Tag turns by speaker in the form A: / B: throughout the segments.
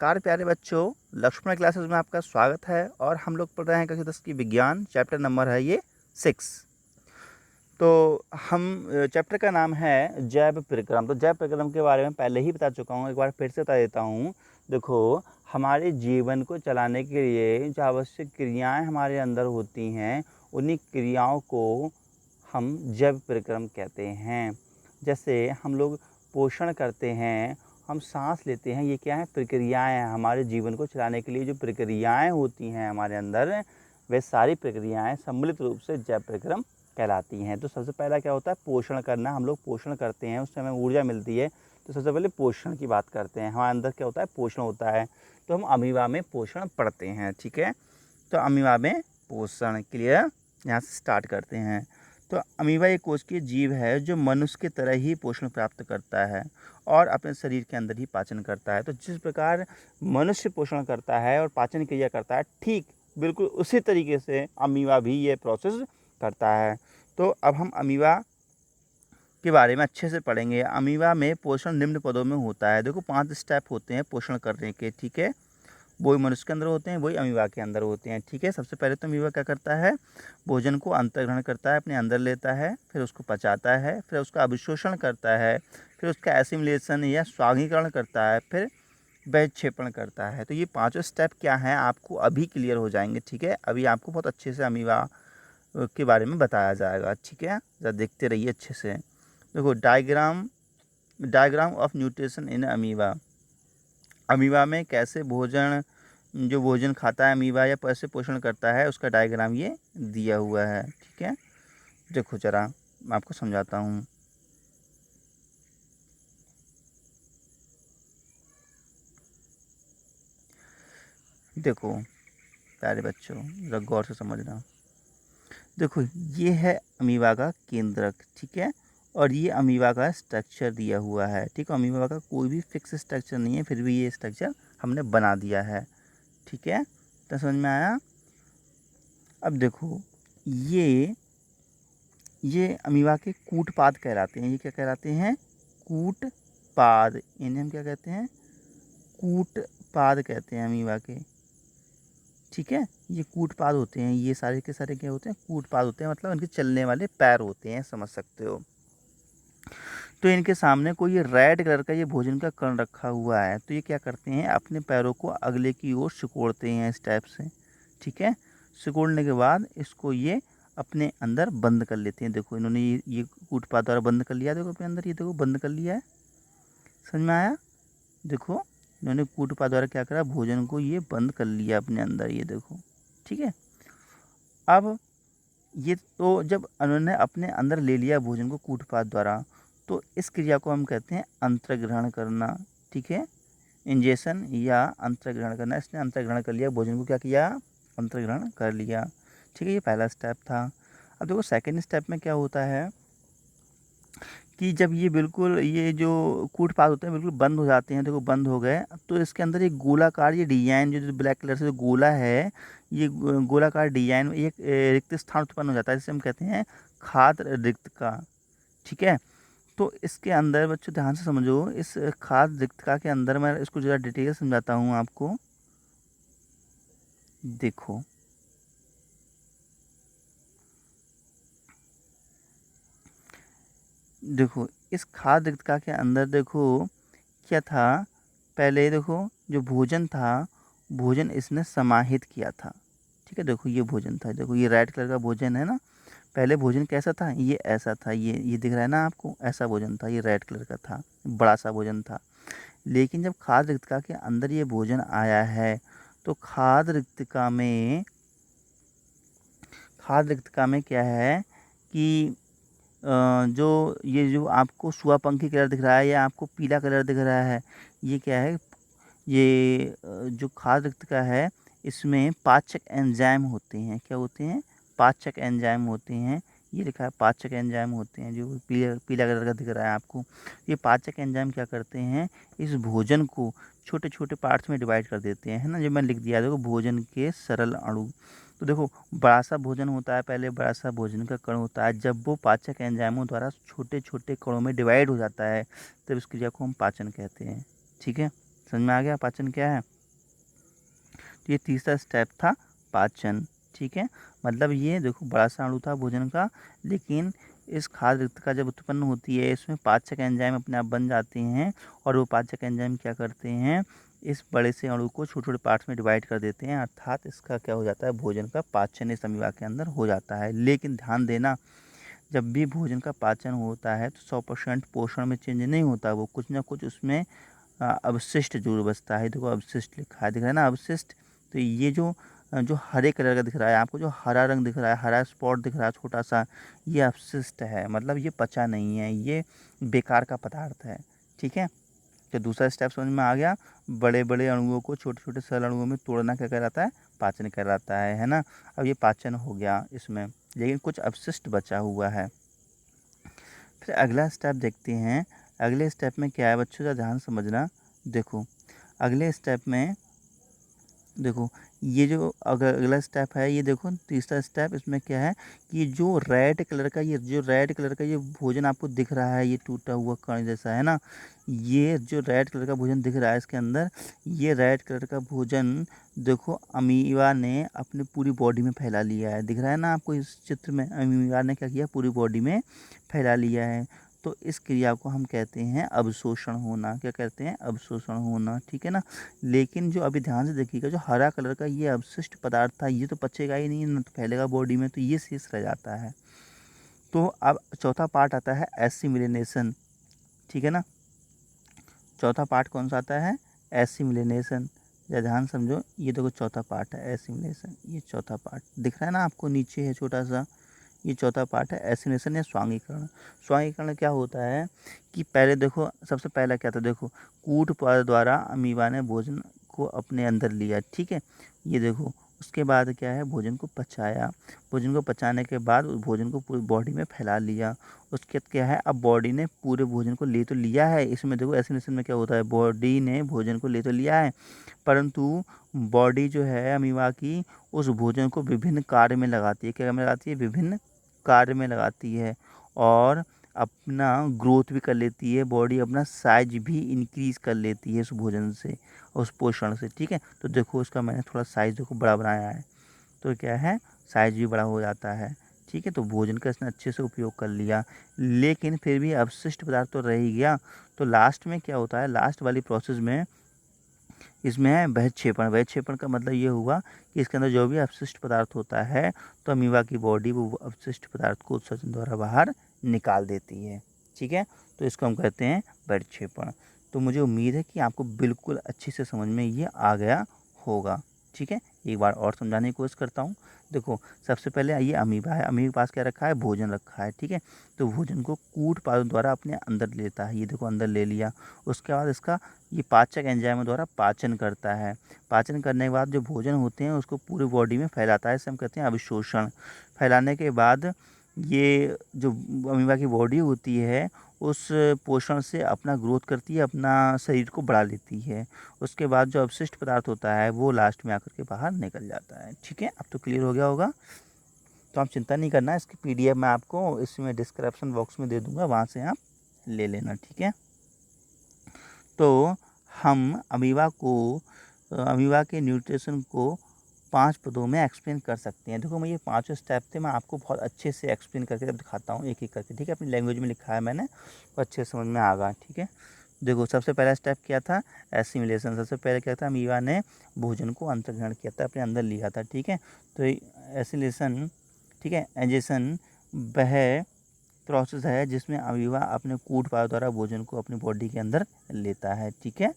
A: नमस्कार प्यारे बच्चों, लक्ष्मण क्लासेस में आपका स्वागत है। और हम लोग पढ़ रहे हैं कक्षा 10 की विज्ञान। चैप्टर नंबर है ये 6। तो हम चैप्टर का नाम है जैव परिक्रम। तो जैव परिक्रम के बारे में पहले ही बता चुका हूँ, एक बार फिर से बता देता हूँ। देखो, हमारे जीवन को चलाने के लिए जो आवश्यक क्रियाएं हमारे अंदर होती हैं, उन्हीं क्रियाओं को हम जैव परिक्रम कहते हैं। जैसे हम लोग पोषण करते हैं, हम सांस लेते हैं, ये क्या है? प्रक्रियाएं हैं। हमारे जीवन को चलाने के लिए जो प्रक्रियाएं होती हैं हमारे अंदर, वे सारी प्रक्रियाएं सम्मिलित रूप से जैव परिक्रम कहलाती हैं। तो सबसे पहला क्या होता है? पोषण करना। हम लोग पोषण करते हैं, उससे हमें ऊर्जा मिलती है। तो सबसे पहले पोषण की बात करते हैं। हमारे अंदर क्या होता है? पोषण होता है। तो हम अमीबा में पोषण पढ़ते हैं, ठीक है। तो अमीबा में पोषण, क्लियर? यहाँ से स्टार्ट करते हैं। तो अमीबा एक कोशिकीय जीव है जो मनुष्य की तरह ही पोषण प्राप्त करता है और अपने शरीर के अंदर ही पाचन करता है। तो जिस प्रकार मनुष्य पोषण करता है और पाचन क्रिया करता है, ठीक बिल्कुल उसी तरीके से अमीबा भी ये प्रोसेस करता है। तो अब हम अमीबा के बारे में अच्छे से पढ़ेंगे। अमीबा में पोषण निम्न पदों में होता है। देखो, 5 स्टेप होते हैं पोषण करने के, ठीक है। वही मनुष्य के अंदर होते हैं, वही अमीबा के अंदर होते हैं, ठीक है। सबसे पहले तो अमीबा क्या करता है? भोजन को अंतर्ग्रहण करता है, अपने अंदर लेता है, फिर उसको पचाता है, फिर उसका अभिशोषण करता है, फिर उसका एसिमिलेशन या स्वांगीकरण करता है, फिर वैक्षेपण करता है। तो ये 5 स्टेप क्या हैं, आपको अभी क्लियर हो जाएंगे, ठीक है। अभी आपको बहुत अच्छे से अमीबा के बारे में बताया जाएगा, ठीक है। जरा देखते रहिए अच्छे से। देखो, diagram of nutrition in amoeba. Amoeba में कैसे भोजन खाता है अमीबा या कैसे पोषण करता है, उसका डायग्राम ये दिया हुआ है, ठीक है। देखो जरा मैं आपको समझाता हूँ। देखो प्यारे बच्चों, जरा गौर से समझना। देखो, ये है अमीबा का केंद्रक, ठीक है। और ये अमीबा का स्ट्रक्चर दिया हुआ है, ठीक है। अमीबा का कोई भी फिक्स स्ट्रक्चर नहीं है, फिर भी ये स्ट्रक्चर हमने बना दिया है, ठीक है। तो समझ में आया? अब देखो, ये अमीबा के कूटपाद कहलाते हैं। ये क्या कहलाते हैं? कूटपाद। इन्हें हम क्या कहते हैं? कूटपाद कहते हैं अमीबा के, ठीक है। ये कूटपाद होते हैं, ये सारे के सारे क्या होते हैं? कूटपाद होते हैं, मतलब इनके चलने वाले पैर होते हैं, समझ सकते हो। तो इनके सामने कोई रेड कलर का ये भोजन का कण रखा हुआ है। तो ये क्या करते हैं? अपने पैरों को अगले की ओर सिकोड़ते हैं इस टाइप से, ठीक है। सिकोड़ने के बाद इसको ये अपने अंदर बंद कर लेते हैं। देखो, इन्होंने ये कूटपाद द्वारा बंद कर लिया। देखो अपने अंदर, ये देखो बंद कर लिया है। समझ में आया? देखो, इन्होंने कूटपाद द्वारा क्या करा? भोजन को ये बंद कर लिया अपने अंदर, ये देखो, ठीक है। अब ये तो जब उन्होंने अपने अंदर ले लिया भोजन को कूटपाद द्वारा, तो इस क्रिया को हम कहते हैं अंतर्ग्रहण करना, ठीक है। इंजेशन या अंतर्ग्रहण करना। इसने अंतर्ग्रहण कर लिया, भोजन को क्या किया? अंतर्ग्रहण कर लिया, ठीक है। ये पहला स्टेप था। अब देखो, सेकंड स्टेप में क्या होता है कि जब ये बिल्कुल ये जो कूटपाद होते हैं बिल्कुल बंद हो जाते हैं, देखो बंद हो गए, तो इसके अंदर एक गोलाकार ये डिजाइन जो ब्लैक कलर से जो गोला है, ये गोलाकार डिजाइन में एक रिक्त स्थान उत्पन्न हो जाता है, जिसे हम कहते हैं खाद्य रिक्तका, ठीक है। तो इसके अंदर बच्चों ध्यान से समझो, इस खाद्य रिक्तका के अंदर मैं इसको ज़रा डिटेल समझाता हूँ आपको। देखो, देखो इस खाद्य रिक्तका के अंदर देखो क्या था। पहले देखो, जो भोजन था, भोजन इसने समाहित किया था, ठीक है। देखो, ये भोजन था, देखो ये रेड कलर का भोजन है ना। पहले भोजन कैसा था? ये ऐसा था, ये दिख रहा है ना आपको, ऐसा भोजन था, ये रेड कलर का था, बड़ा सा भोजन था। लेकिन जब खाद्य रिक्तका के अंदर ये भोजन आया है, तो खाद्य रिक्तका में क्या है कि जो ये जो आपको सुआपंखी कलर दिख रहा है या आपको पीला कलर दिख रहा है, ये क्या है? ये जो खाद्य रिक्तका है, इसमें पाचक एंजाइम होते हैं। क्या होते हैं? पाचक एंजाइम होते हैं। ये लिखा है पाचक एंजाइम होते हैं, जो पीला पीला कलर का दिख रहा है आपको। ये पाचक एंजाइम क्या करते हैं? इस भोजन को छोटे छोटे पार्ट्स में डिवाइड कर देते हैं, है ना। जो मैंने लिख दिया, देखो भोजन के सरल अणु। तो देखो, बड़ा सा भोजन होता है, पहले बड़ा सा भोजन का कण होता है। जब वो पाचक एंजाइमों द्वारा छोटे छोटे कणों में डिवाइड हो जाता है, तब इस क्रिया को हम पाचन कहते हैं, ठीक है। समझ में आ गया पाचन क्या है? तो ये तीसरा स्टेप था पाचन। ठीक है, मतलब ये देखो बड़ा सा अणु था भोजन का, लेकिन इस खाद्य रिक्तता जब उत्पन्न होती है इसमें पाचक एंजाइम अपने आप बन जाते हैं, और वो पाचक एंजाइम क्या करते हैं, इस बड़े से अणु को छोटे छोटे पार्ट्स में डिवाइड कर देते हैं, अर्थात इसका क्या हो जाता है, भोजन का पाचन इस अमीबा के अंदर हो जाता है। लेकिन ध्यान देना, जब भी भोजन का पाचन होता है तो 100% पोषण में चेंज नहीं होता, वो कुछ ना कुछ उसमें अवशिष्ट जरूर बचता है। देखो अवशिष्ट लिखा है, दिख रहा है ना अवशिष्ट। तो ये जो हरे कलर का दिख रहा है आपको, जो हरा रंग दिख रहा है, हरा स्पॉट दिख रहा है छोटा सा, ये अवशिष्ट है, मतलब ये पचा नहीं है, ये बेकार का पदार्थ है। ठीक है, तो दूसरा स्टेप समझ में आ गया। बड़े बड़े अणुओं को छोटे छोटे सरल अणुओं में तोड़ना क्या कहलाता है, पाचन कहलाता है ना। अब ये पाचन हो गया इसमें, लेकिन कुछ अवशिष्ट बचा हुआ है। फिर अगला स्टेप देखते हैं। अगले स्टेप में क्या है बच्चों, ज़रा ध्यान समझना। देखो अगले स्टेप में, देखो ये जो अगला स्टेप है, ये देखो तीसरा स्टेप, इसमें क्या है कि जो रेड कलर का ये भोजन आपको दिख रहा है, ये टूटा हुआ कण जैसा है ना, ये जो रेड कलर का भोजन दिख रहा है इसके अंदर, ये रेड कलर का भोजन देखो अमीबा ने अपनी पूरी बॉडी में फैला लिया है। दिख रहा है ना आपको इस चित्र में, अमीबा ने क्या किया, पूरी बॉडी में फैला लिया है। तो इस क्रिया को हम कहते हैं अवशोषण होना। क्या कहते हैं, अवशोषण होना। ठीक है ना। लेकिन जो अभी ध्यान से देखिएगा, जो हरा कलर का ये अवशिष्ट पदार्थ था, ये तो पचेगा ही नहीं, ना तो फैलेगा बॉडी में, तो ये शेष रह जाता है। तो अब चौथा पार्ट आता है एसिमिलेशन। ठीक है ना, चौथा पार्ट कौन सा आता है, एसिमिलेशन। या ध्यान समझो, ये देखो चौथा पार्ट है एसिमिलेशन, ये चौथा पार्ट दिख रहा है ना आपको, नीचे है छोटा सा, ये चौथा पार्ट है एसिमिलेशन या स्वांगीकरण। स्वांगीकरण क्या होता है कि पहले देखो, सबसे पहला क्या था, देखो कूट द्वारा अमीबा ने भोजन को अपने अंदर लिया। ठीक है, ये देखो उसके बाद क्या है, भोजन को पचाया, भोजन को पचाने के बाद उस भोजन को पूरी बॉडी में फैला लिया। उसके बाद क्या है, अब बॉडी ने पूरे भोजन को ले तो लिया है, इसमें देखो एसिमिलेशन में क्या होता है, बॉडी ने भोजन को ले तो लिया है, परंतु बॉडी जो है अमीबा की उस भोजन को विभिन्न कार्य में लगाती है। क्या में लगाती है, विभिन्न कार्य में लगाती है, और अपना ग्रोथ भी कर लेती है, बॉडी अपना साइज भी इंक्रीज कर लेती है उस भोजन से, उस पोषण से। ठीक है, तो देखो उसका मैंने थोड़ा साइज देखो बड़ा बनाया है, तो क्या है, साइज भी बड़ा हो जाता है। ठीक है, तो भोजन का इसने अच्छे से उपयोग कर लिया, लेकिन फिर भी अवशिष्ट पदार्थ तो रह ही गया। तो लास्ट में क्या होता है, लास्ट वाली प्रोसेस में इसमें है बहिक्षेपण। बहिक्षेपण का मतलब ये हुआ कि इसके अंदर जो भी अपशिष्ट पदार्थ होता है, तो अमीबा की बॉडी वो अपशिष्ट पदार्थ को उत्सर्जन द्वारा बाहर निकाल देती है। ठीक है, तो इसको हम कहते हैं बहिक्षेपण। तो मुझे उम्मीद है कि आपको बिल्कुल अच्छे से समझ में ये आ गया होगा। ठीक है, एक बार और समझाने की कोशिश करता हूँ। देखो सबसे पहले ये अमीबा है, अमीबा के पास क्या रखा है, भोजन रखा है। ठीक है, तो भोजन को कूट पादों द्वारा अपने अंदर लेता है, ये देखो अंदर ले लिया। उसके बाद इसका ये पाचक एंजाइमों द्वारा पाचन करता है। पाचन करने के बाद जो भोजन होते हैं उसको पूरी बॉडी में फैलाता है, इसे हम कहते हैं अभिशोषण। फैलाने के बाद ये जो अमीबा की बॉडी होती है उस पोषण से अपना ग्रोथ करती है, अपना शरीर को बढ़ा लेती है। उसके बाद जो अवशिष्ट पदार्थ होता है वो लास्ट में आकर के बाहर निकल जाता है। ठीक है, अब तो क्लियर हो गया होगा। तो आप चिंता नहीं करना, इसकी PDF मैं आपको इसमें डिस्क्रिप्शन बॉक्स में दे दूँगा, वहाँ से आप ले लेना। ठीक है, तो हम अमीबा के न्यूट्रिशन को 5 पदों में एक्सप्लेन कर सकते हैं। देखो मैं ये 5 स्टेप थे, मैं आपको बहुत अच्छे से एक्सप्लेन करके दिखाता हूँ एक एक करके। ठीक है, अपनी लैंग्वेज में लिखा है मैंने, तो अच्छे से समझ में आ गया। ठीक है, देखो सबसे पहला स्टेप क्या था, एसिमिलेशन। सबसे पहले क्या था, अमीबा ने भोजन को अंतर्ग्रहण किया था, अपने अंदर लिया था। ठीक है, तो एसिमिलेशन, ठीक है, एजेशन वह प्रोसेस है जिसमें अमीबा अपने कूट पाद द्वारा भोजन को अपनी बॉडी के अंदर लेता है। ठीक है,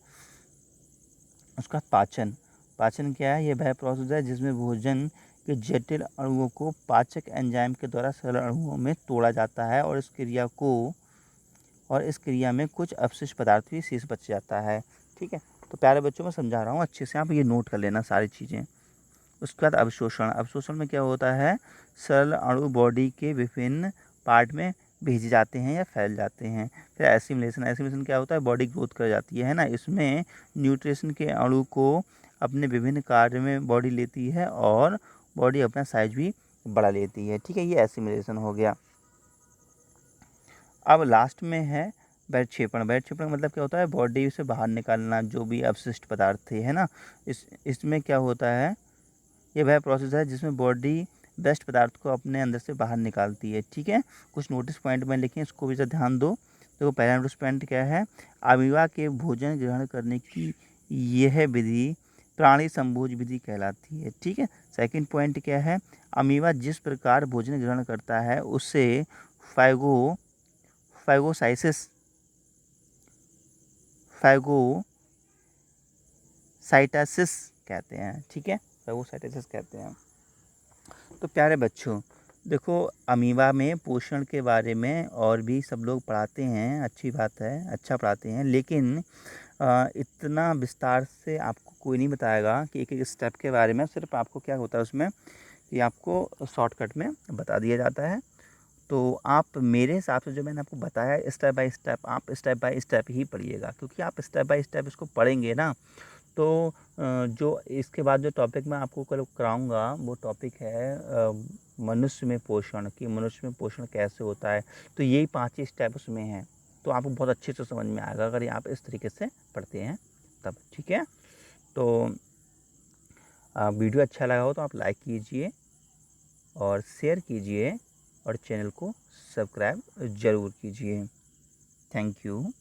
A: उसका पाचन, पाचन क्या है, यह वह प्रोसेस है जिसमें भोजन के जटिल अणुओं को पाचक एंजाइम के द्वारा सरल अणुओं में तोड़ा जाता है, और इस क्रिया में कुछ अवशिष्ट पदार्थ भी शेष बच जाता है। ठीक है, तो प्यारे बच्चों मैं समझा रहा हूँ, अच्छे से आप ये नोट कर लेना सारी चीज़ें। उसके बाद अवशोषण। अवशोषण में क्या होता है, सरल अणु बॉडी के विभिन्न पार्ट में भेजे जाते हैं या फैल जाते हैं। फिर एसिमिलेशन। एसिमिलेशन क्या होता है, बॉडी ग्रोथ कर जाती है ना, इसमें न्यूट्रिशन के अणु को अपने विभिन्न कार्य में बॉडी लेती है, और बॉडी अपना साइज भी बढ़ा लेती है। ठीक है, ये एसिमिलेशन हो गया। अब लास्ट में है वैक्षेपण का मतलब क्या होता है, बॉडी से बाहर निकालना जो भी अवशिष्ट पदार्थ थे, है ना। इसमें क्या होता है, ये वह प्रोसेस है जिसमें बॉडी वेस्ट पदार्थ को अपने अंदर से बाहर निकालती है। ठीक है, कुछ नोटिस पॉइंट में लिखे, इसको भी जरा ध्यान दो। देखो पहला नोटिस पॉइंट क्या है, अमीबा के भोजन ग्रहण करने की यह विधि प्राणी संभोज विधि कहलाती है। ठीक है, सेकंड पॉइंट क्या है, अमीबा जिस प्रकार भोजन ग्रहण करता है उसे फैगोसाइटोसिस कहते हैं। ठीक है, फैगोसाइटोसिस कहते हैं। तो प्यारे बच्चों, देखो अमीबा में पोषण के बारे में और भी सब लोग पढ़ाते हैं, अच्छी बात है, अच्छा पढ़ाते हैं, लेकिन इतना विस्तार से आपको कोई नहीं बताएगा कि एक एक स्टेप के बारे में। सिर्फ आपको क्या होता है उसमें कि आपको शॉर्टकट में बता दिया जाता है। तो आप मेरे हिसाब से जो मैंने आपको बताया स्टेप बाय स्टेप, आप स्टेप बाय स्टेप ही पढ़िएगा, क्योंकि आप स्टेप बाय स्टेप इसको पढ़ेंगे ना तो जो इसके बाद जो टॉपिक मैं आपको कल कराऊंगा वो टॉपिक है मनुष्य में पोषण, कि मनुष्य में पोषण कैसे होता है। तो यही 5 ही स्टेप उसमें हैं, तो आपको बहुत अच्छे से समझ में आएगा अगर आप इस तरीके से पढ़ते हैं तब। ठीक है, तो वीडियो अच्छा लगा हो तो आप लाइक कीजिए और शेयर कीजिए और चैनल को सब्सक्राइब ज़रूर कीजिए। Thank you.